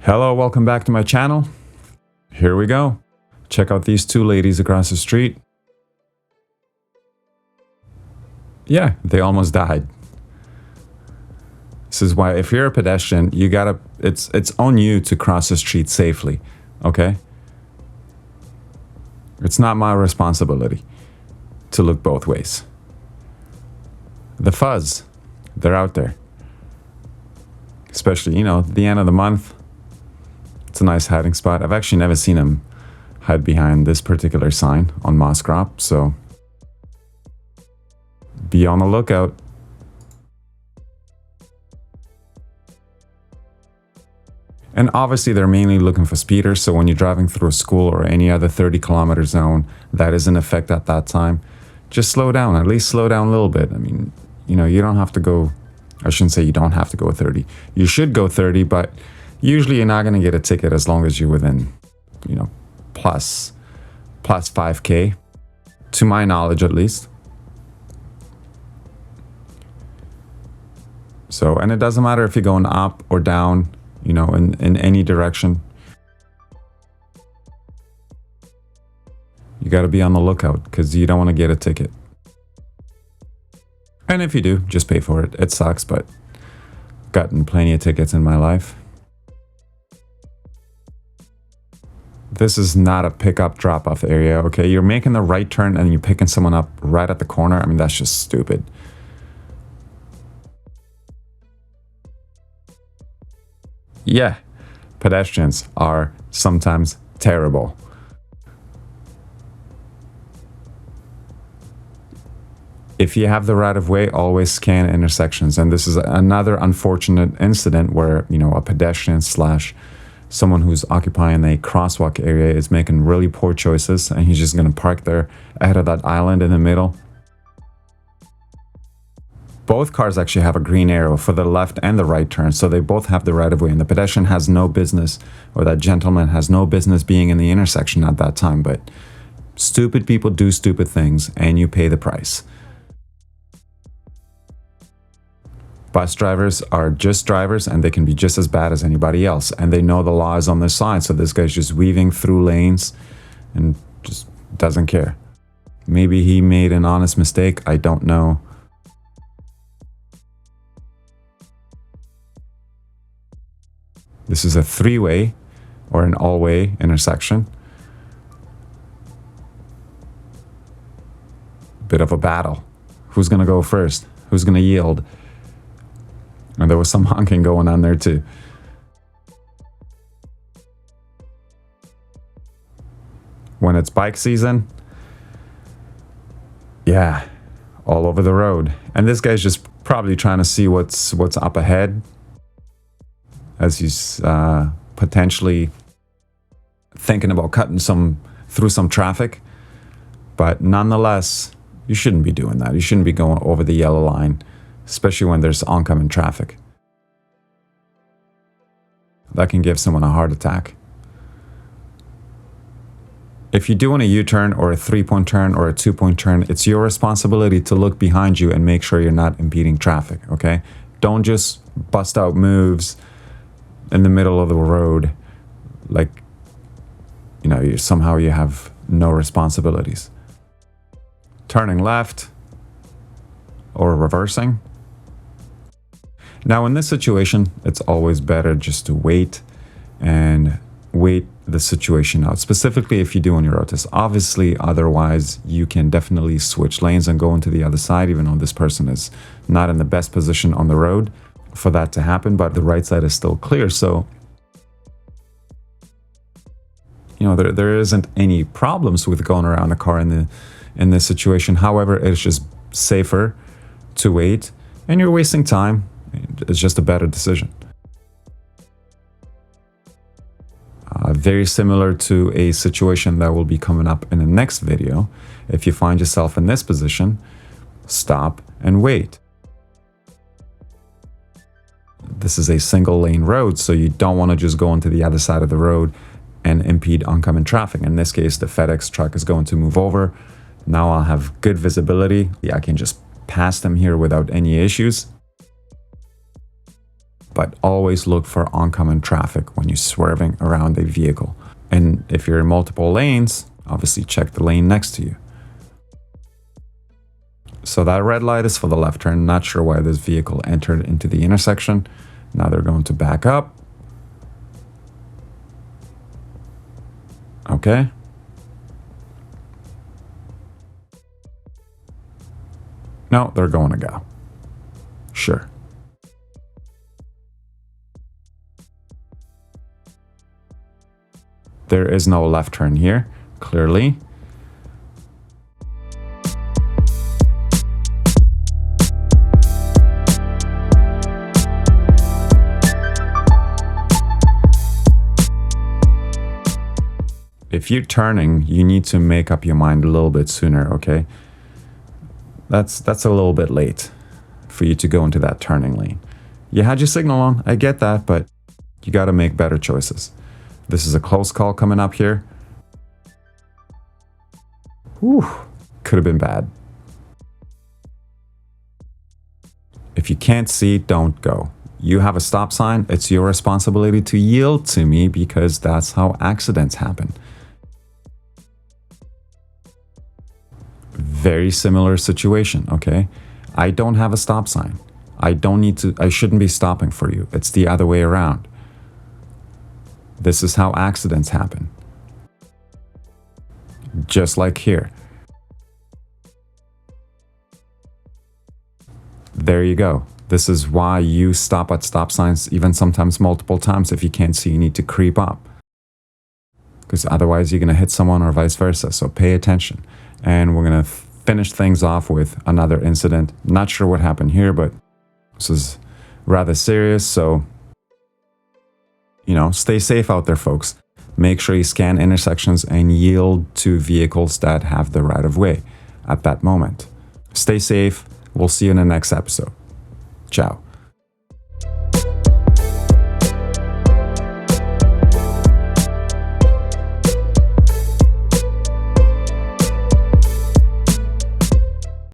Hello, welcome back to my channel. Here we go. Check out these two ladies across the street. Yeah, they almost died. This is why if you're a pedestrian, you gotta, it's on you to cross the street safely, okay? It's not my responsibility to look both ways. The fuzz, they're out there. Especially, the end of the month. It's a nice hiding spot. I've actually never seen him hide behind this particular sign on Mosscrop, so be on the lookout. And obviously they're mainly looking for speeders, so when you're driving through a school or any other 30-kilometer zone that is in effect at that time, just slow down, at least slow down a little bit. I mean, you don't have to go, I shouldn't say you don't have to go 30. You should go 30, but usually you're not going to get a ticket as long as you're within, plus 5K, to my knowledge at least. So, and it doesn't matter if you're going up or down, in any direction. You got to be on the lookout because you don't want to get a ticket. And if you do, just pay for it. It sucks, but I've gotten plenty of tickets in my life. This is not a pick-up drop-off area, okay? You're making the right turn and you're picking someone up right at the corner. I mean, that's just stupid. Yeah, pedestrians are sometimes terrible. If you have the right of way, always scan intersections. And this is another unfortunate incident where, a pedestrian / someone who's occupying a crosswalk area is making really poor choices, and he's just going to park there ahead of that island in the middle. Both cars actually have a green arrow for the left and the right turn, so they both have the right of way, and the pedestrian has no business, or that gentleman has no business being in the intersection at that time. But stupid people do stupid things, and you pay the price. Bus drivers are just drivers, and they can be just as bad as anybody else, and they know the law is on their side. So this guy's just weaving through lanes and just doesn't care. Maybe he made an honest mistake, I don't know. This is a three-way or an all-way intersection. Bit of a battle. Who's gonna go first? Who's gonna yield? And there was some honking going on there too. When it's bike season, yeah, all over the road. And this guy's just probably trying to see what's up ahead, as he's potentially thinking about cutting through some traffic. But nonetheless, you shouldn't be doing that. You shouldn't be going over the yellow line, especially when there's oncoming traffic. That can give someone a heart attack. If you're doing a U-turn or a 3-point turn or a 2-point turn, it's your responsibility to look behind you and make sure you're not impeding traffic, okay? Don't just bust out moves in the middle of the road like, somehow you have no responsibilities. Turning left or reversing. Now in this situation, it's always better just to wait the situation out, specifically if you do on your rotas. Obviously, otherwise you can definitely switch lanes and go into the other side, even though this person is not in the best position on the road for that to happen, but the right side is still clear. So, there isn't any problems with going around the car in this situation. However, it's just safer to wait, and you're wasting time. It's just a better decision. Very similar to a situation that will be coming up in the next video. If you find yourself in this position, stop and wait. This is a single lane road, so you don't want to just go into the other side of the road and impede oncoming traffic. In this case, the FedEx truck is going to move over. Now I'll have good visibility. I can just pass them here without any issues. but always look for oncoming traffic when you're swerving around a vehicle. And if you're in multiple lanes, obviously check the lane next to you. So that red light is for the left turn. Not sure why this vehicle entered into the intersection. Now they're going to back up. Okay. No, they're going to go. Sure. There is no left turn here, clearly. If you're turning, you need to make up your mind a little bit sooner, okay? That's a little bit late for you to go into that turning lane. You had your signal on, I get that, but you got to make better choices. This is a close call coming up here. Whew, could have been bad. If you can't see, don't go. You have a stop sign, it's your responsibility to yield to me because that's how accidents happen. Very similar situation, okay? I don't have a stop sign. I shouldn't be stopping for you. It's the other way around. This is how accidents happen. Just like here. There you go. This is why you stop at stop signs, even sometimes multiple times. If you can't see, you need to creep up. Because otherwise you're going to hit someone or vice versa. So pay attention. And we're going to finish things off with another incident. Not sure what happened here, but this is rather serious. So, stay safe out there, folks. Make sure you scan intersections and yield to vehicles that have the right of way at that moment. Stay safe. We'll see you in the next episode. Ciao.